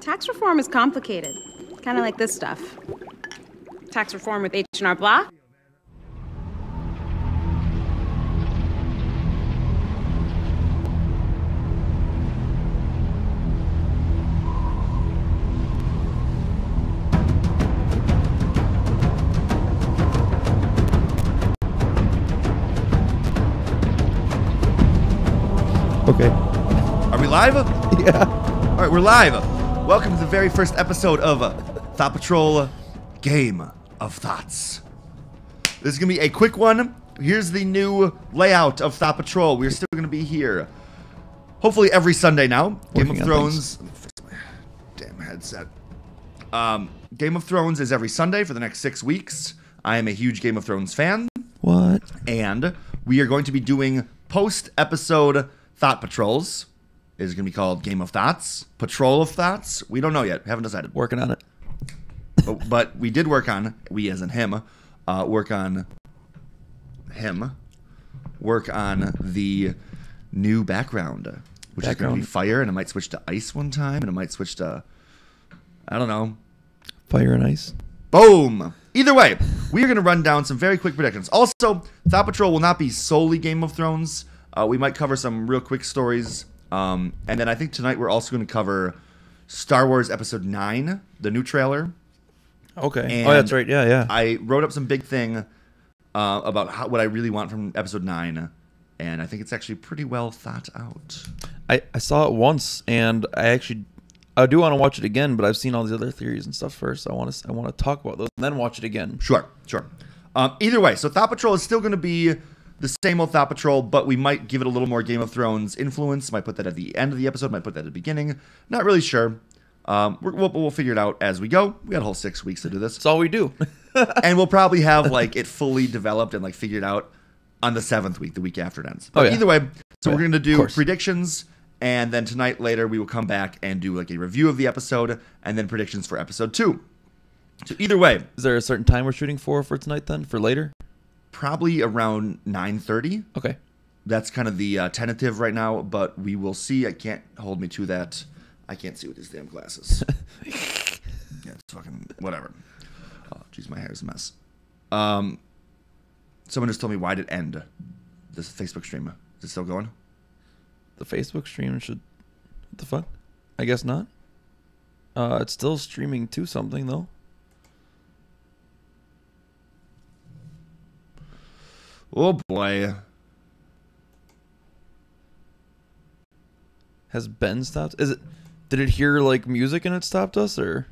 Tax reform is complicated. Kind of like this stuff. Tax reform with H&R Block. Okay. Are we live? Yeah. All right, we're live. Welcome to the very first episode of Thought Patrol Game of Thoughts. This is going to be a quick one. Here's the new layout of Thought Patrol. We're still going to be here, hopefully every Sunday now. Game of Thrones. Let me fix my damn headset. Game of Thrones is every Sunday for the next 6 weeks. I am a huge Game of Thrones fan. What? And we are going to be doing post-episode Thought Patrols. It is going to be called Game of Thoughts, Patrol of Thoughts. We don't know yet. Haven't decided. Working on it. But we did work on, we as in him, work on the new background, which is going to be fire, and it might switch to ice one time, and it might switch to, I don't know. Fire and ice. Boom! Either way, we are going to run down some very quick predictions. Also, Thought Patrol will not be solely Game of Thrones. We might cover some real quick stories. And then I think tonight we're also going to cover Star Wars Episode 9, the new trailer. Okay. And oh, that's right. Yeah. I wrote up some big thing about what I really want from Episode 9. And I think it's actually pretty well thought out. I saw it once, and I do want to watch it again, but I've seen all these other theories and stuff first. I want to talk about those and then watch it again. Sure. Either way, so Thought Patrol is still going to be the same old Thought Patrol, but we might give it a little more Game of Thrones influence. Might put that at the end of the episode. Might put that at the beginning. Not really sure. We'll figure it out as we go. We got a whole 6 weeks to do this. That's all we do. And we'll probably have it fully developed and figured out on the 7th week, the week after it ends. But either way, so we're going to do predictions, and then tonight later we will come back and do a review of the episode, and then predictions for episode 2. So either way, is there a certain time we're shooting for tonight then? For later? Probably around 9:30. Okay. That's kind of the tentative right now, but we will see. I can't hold me to that. I can't see with these damn glasses. Yeah, it's fucking whatever. Oh, jeez, my hair is a mess. Someone just told me, why did it end? This Facebook stream. Is it still going? The Facebook stream should... What the fuck? I guess not. It's still streaming to something, though. Oh, boy. Has Ben stopped? Did it hear music and it stopped us, or?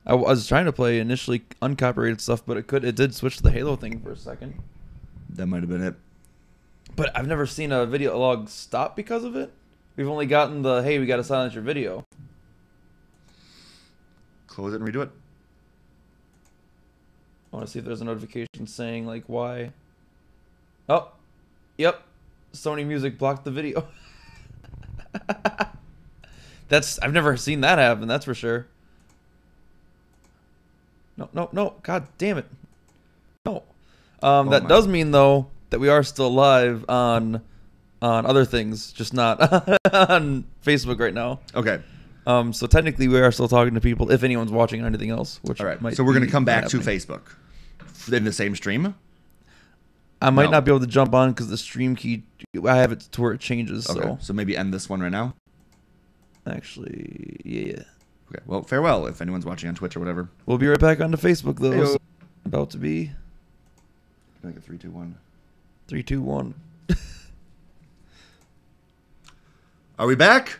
I was trying to play initially uncopyrighted stuff, but it did switch to the Halo thing for a second. That might have been it. But I've never seen a video log stop because of it. We've only gotten the, hey, we got to silence your video. Close it and redo it. I want to see if there's a notification saying why. Oh, yep. Sony Music blocked the video. I've never seen that happen, that's for sure. No. God damn it. No. That does mean though that we are still live on other things, just not on Facebook right now. Okay. So technically we are still talking to people if anyone's watching on anything else, which all right. might so we're going to come back happening. to Facebook in the same stream. I might not be able to jump on because the stream key, I have it to where it changes. Okay. So maybe end this one right now. Actually, yeah. Okay. Well, farewell if anyone's watching on Twitch or whatever. We'll be right back onto Facebook though. Hey-o. So about to be. Like a 3, 2, 1. 3, 2, 1. Are we back?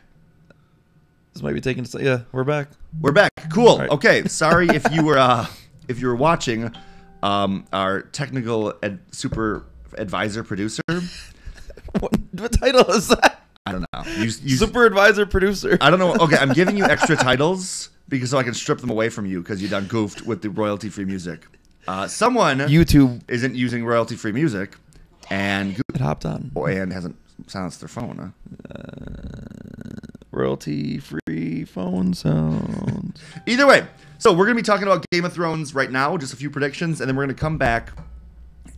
This might be taking. Yeah, we're back. We're back. Cool. Right. Okay. Sorry if you were watching. Our technical super advisor producer. What title is that? I don't know. Super advisor producer. I don't know. Okay, I'm giving you extra titles so I can strip them away from you because you done goofed with the royalty-free music. Someone YouTube isn't using royalty-free music, and it hopped on and hasn't silenced their phone. Royalty-free phone sounds. Either way, so we're going to be talking about Game of Thrones right now, just a few predictions, and then we're going to come back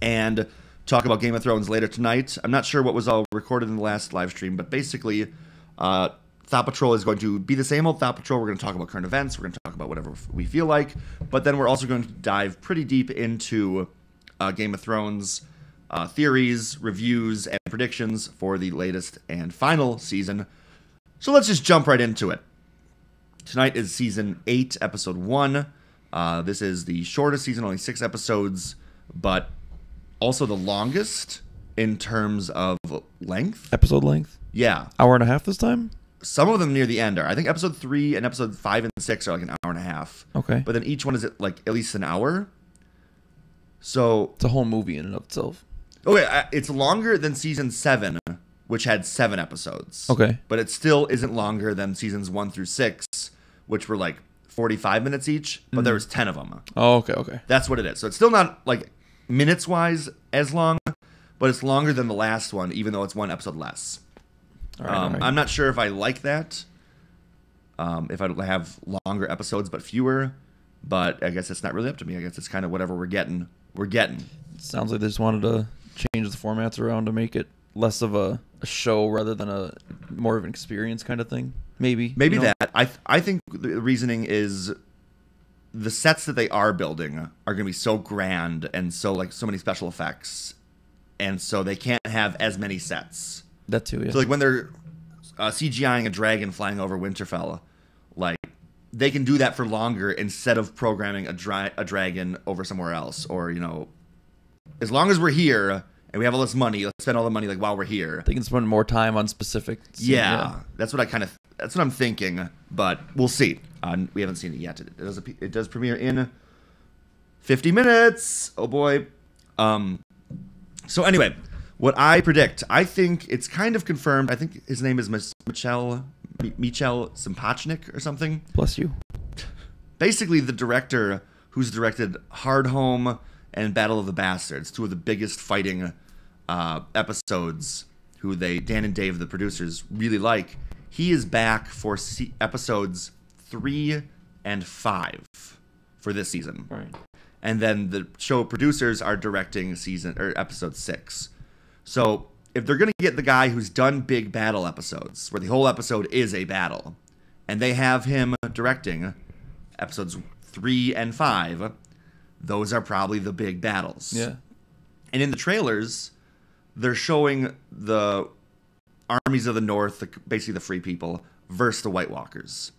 and talk about Game of Thrones later tonight. I'm not sure what was all recorded in the last live stream, but basically, Thought Patrol is going to be the same old Thought Patrol. We're going to talk about current events. We're going to talk about whatever we feel like. But then we're also going to dive pretty deep into Game of Thrones theories, reviews, and predictions for the latest and final season. So let's just jump right into it. Tonight is Season 8, Episode 1. This is the shortest season, only 6 episodes, but also the longest in terms of length. Episode length? Yeah. Hour and a half this time? Some of them near the end are. I think Episode 3 and Episode 5 and 6 are like an hour and a half. Okay. But then each one is like at least an hour. So... It's a whole movie in and of itself. Okay, it's longer than Season 7, which had 7 episodes. Okay. But it still isn't longer than Seasons 1 through 6, which were like 45 minutes each, but there was 10 of them. Oh, okay. That's what it is. So it's still not like minutes-wise as long, but it's longer than the last one, even though it's 1 episode less. All right. I'm not sure if I like that, if I'd have longer episodes but fewer, but I guess it's not really up to me. I guess it's kind of whatever we're getting. It sounds like they just wanted to change the formats around to make it less of a show rather than a more of an experience kind of thing. Maybe that. I think the reasoning is the sets that they are building are going to be so grand and so many special effects, and so they can't have as many sets. That too, yeah. So like when they're CGIing a dragon flying over Winterfell, like they can do that for longer instead of programming a dragon over somewhere else, or as long as we're here and we have all this money, let's spend all the money like while we're here. They can spend more time on specific scenes, yeah. That's what I'm thinking, but we'll see. We haven't seen it yet. It does premiere in 50 minutes. Oh boy. So anyway, what I predict, I think it's kind of confirmed. I think his name is Michel Sapochnik or something. Bless you. Basically, the director who's directed Hard Home and Battle of the Bastards, 2 of the biggest fighting episodes, who Dan and Dave, the producers, really like. He is back for episodes 3 and 5 for this season. Right. And then the show producers are directing episode 6. So if they're going to get the guy who's done big battle episodes, where the whole episode is a battle, and they have him directing episodes 3 and 5, those are probably the big battles. Yeah. And in the trailers, they're showing the armies of the North, basically the Free People, versus the White Walkers.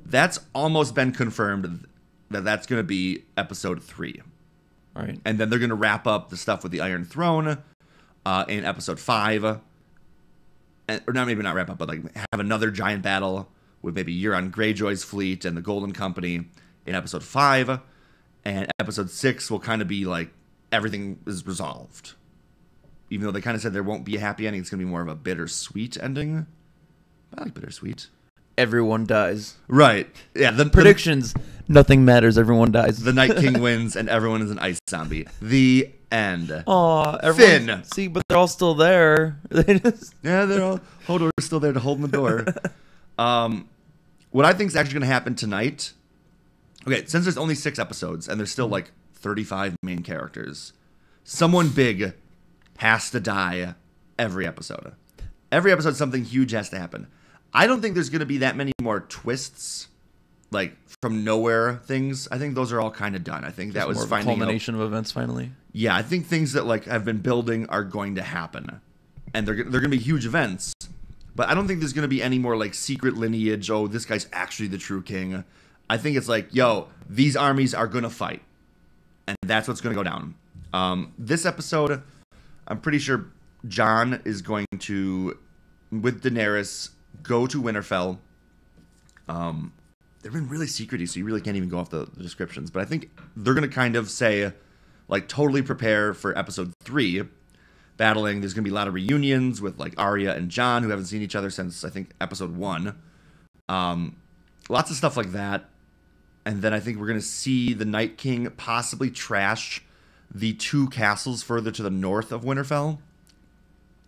That's almost been confirmed that that's going to be episode 3. Right. And then they're going to wrap up the stuff with the Iron Throne in episode 5. Or maybe not wrap up, but like have another giant battle with maybe Euron Greyjoy's fleet and the Golden Company in episode 5. And episode 6 will kind of be like everything is resolved. Even though they kind of said there won't be a happy ending, it's going to be more of a bittersweet ending. I like bittersweet. Everyone dies. Right. Yeah. The predictions. Nothing matters. Everyone dies. The Night King wins, and everyone is an ice zombie. The end. Aw, Finn. See, but they're all still there. Yeah, they're all. Hodor's still there to hold the door. What I think is actually going to happen tonight. Okay, since there's only 6 episodes and there's still like 35 main characters, someone big has to die every episode. Every episode, something huge has to happen. I don't think there's going to be that many more twists, like from nowhere things. I think those are all kind of done. I think that was more of a culmination of events finally. Yeah, I think things that like have been building are going to happen, and they're going to be huge events. But I don't think there's going to be any more like secret lineage. Oh, this guy's actually the true king. I think it's like, yo, these armies are going to fight, and that's what's going to go down. This episode, I'm pretty sure Jon is going to, with Daenerys, go to Winterfell. They've been really secrety, so you really can't even go off the descriptions. But I think they're going to kind of say, like, totally prepare for episode 3, battling. There's going to be a lot of reunions with, like, Arya and Jon, who haven't seen each other since, I think, episode 1. Lots of stuff like that. And then I think we're going to see the Night King possibly trash the 2 castles further to the north of Winterfell,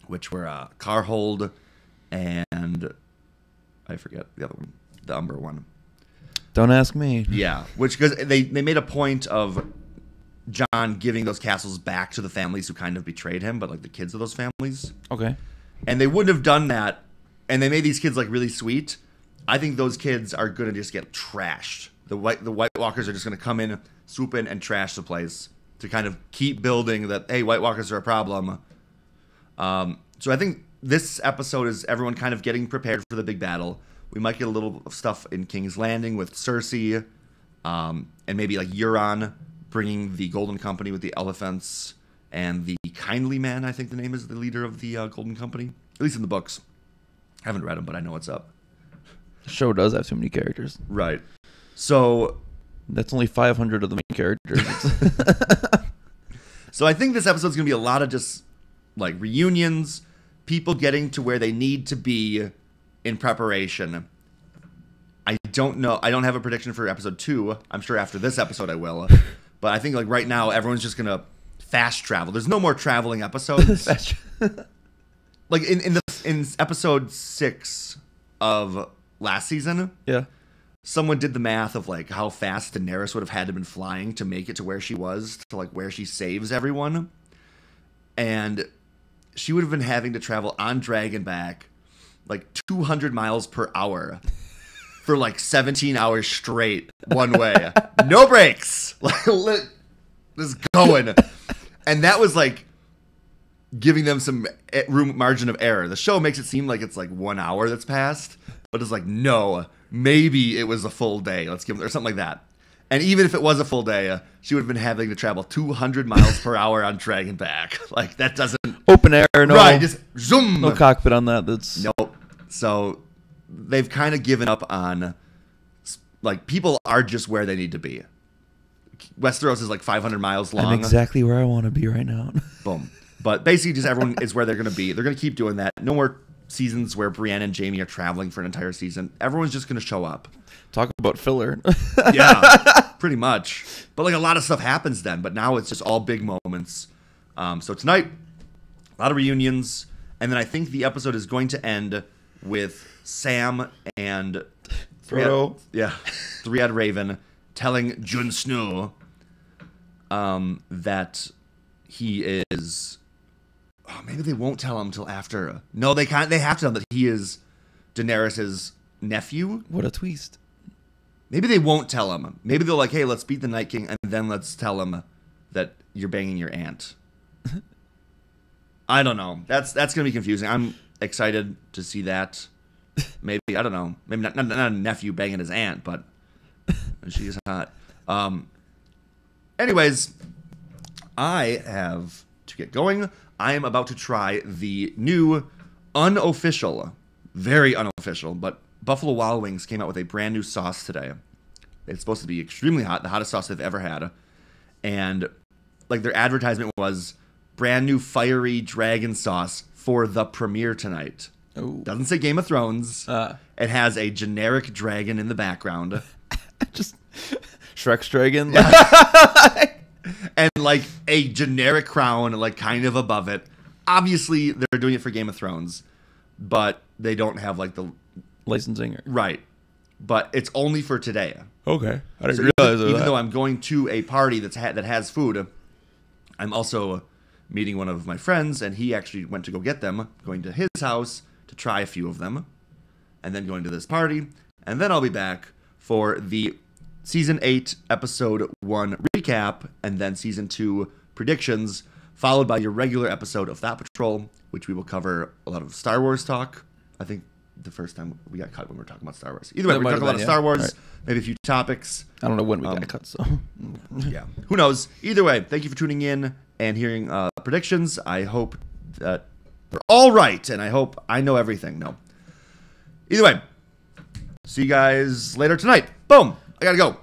which were Carhold and I forget the other one, the Umber one. Don't ask me. Yeah, which because they made a point of Jon giving those castles back to the families who kind of betrayed him, but like the kids of those families. Okay. And they wouldn't have done that and they made these kids like really sweet. I think those kids are gonna just get trashed. The White Walkers are just gonna come in, swoop in, and trash the place to kind of keep building that. Hey, White Walkers are a problem. So I think this episode is everyone kind of getting prepared for the big battle. We might get a little stuff in King's Landing with Cersei, and maybe like Euron bringing the Golden Company with the elephants, and the Kindly Man, I think the name is the leader of the Golden Company, at least in the books. I haven't read them, but I know what's up. The show does have too many characters. Right. So that's only 500 of the main characters. So I think this episode's going to be a lot of just like reunions, people getting to where they need to be in preparation. I don't know. I don't have a prediction for episode 2. I'm sure after this episode I will. But I think like right now everyone's just going to fast travel. There's no more traveling episodes. Like in episode 6 of last season. Yeah. Someone did the math of like how fast Daenerys would have had to been flying to make it to where she was, to like where she saves everyone. And she would have been having to travel on Dragonback like 200 miles per hour for like 17 hours straight one way. No breaks. Like just going. And that was like giving them some room margin of error. The show makes it seem like it's like 1 hour that's passed, but it's like, no, maybe it was a full day. Let's give them, or something like that. And even if it was a full day, she would have been having to travel 200 miles per hour on Dragonback. Like that doesn't open air, no, right? Just zoom, no cockpit on that. That's nope. So they've kind of given up on like people are just where they need to be. Westeros is like 500 miles long. I'm exactly where I want to be right now. Boom. But basically, just everyone is where they're going to be. They're going to keep doing that. No more seasons where Brienne and Jaime are traveling for an entire season. Everyone's just going to show up. Talk about filler. Yeah, pretty much. But like a lot of stuff happens then. But now it's just all big moments. So tonight, a lot of reunions. And then I think the episode is going to end with Sam and Three-Eyed Raven telling Jon Snow that he is... Oh, maybe they won't tell him until after. No, they can't. They have to tell him that he is Daenerys' nephew. What a twist. Maybe they won't tell him. Maybe they're like, hey, let's beat the Night King, and then let's tell him that you're banging your aunt. I don't know. That's going to be confusing. I'm excited to see that. Maybe, I don't know. Maybe not a nephew banging his aunt, but she is hot. Anyways, I have to get going. I am about to try the new unofficial, very unofficial, but Buffalo Wild Wings came out with a brand new sauce today. It's supposed to be extremely hot, the hottest sauce they've ever had. And like their advertisement was brand new fiery dragon sauce for the premiere tonight. Ooh. Doesn't say Game of Thrones. It has a generic dragon in the background. Just Shrek's dragon. And like a generic crown, like kind of above it. Obviously, they're doing it for Game of Thrones, but they don't have like the licensing. Right. But it's only for today. Okay. I didn't realize even though I'm going to a party that has food, I'm also meeting one of my friends, and he actually went to go get them, going to his house to try a few of them, and then going to this party, and then I'll be back for the Season 8, Episode 1 recap, and then Season 2 predictions, followed by your regular episode of Thought Patrol, which we will cover a lot of Star Wars talk. I think the first time we got cut when we were talking about Star Wars. Either way, we're talking a lot of Star Wars, right. Maybe a few topics. I don't know when we got cut, so... Yeah, who knows? Either way, thank you for tuning in and hearing predictions. I hope that they're all right, and I hope I know everything. No. Either way, see you guys later tonight. Boom! I gotta go.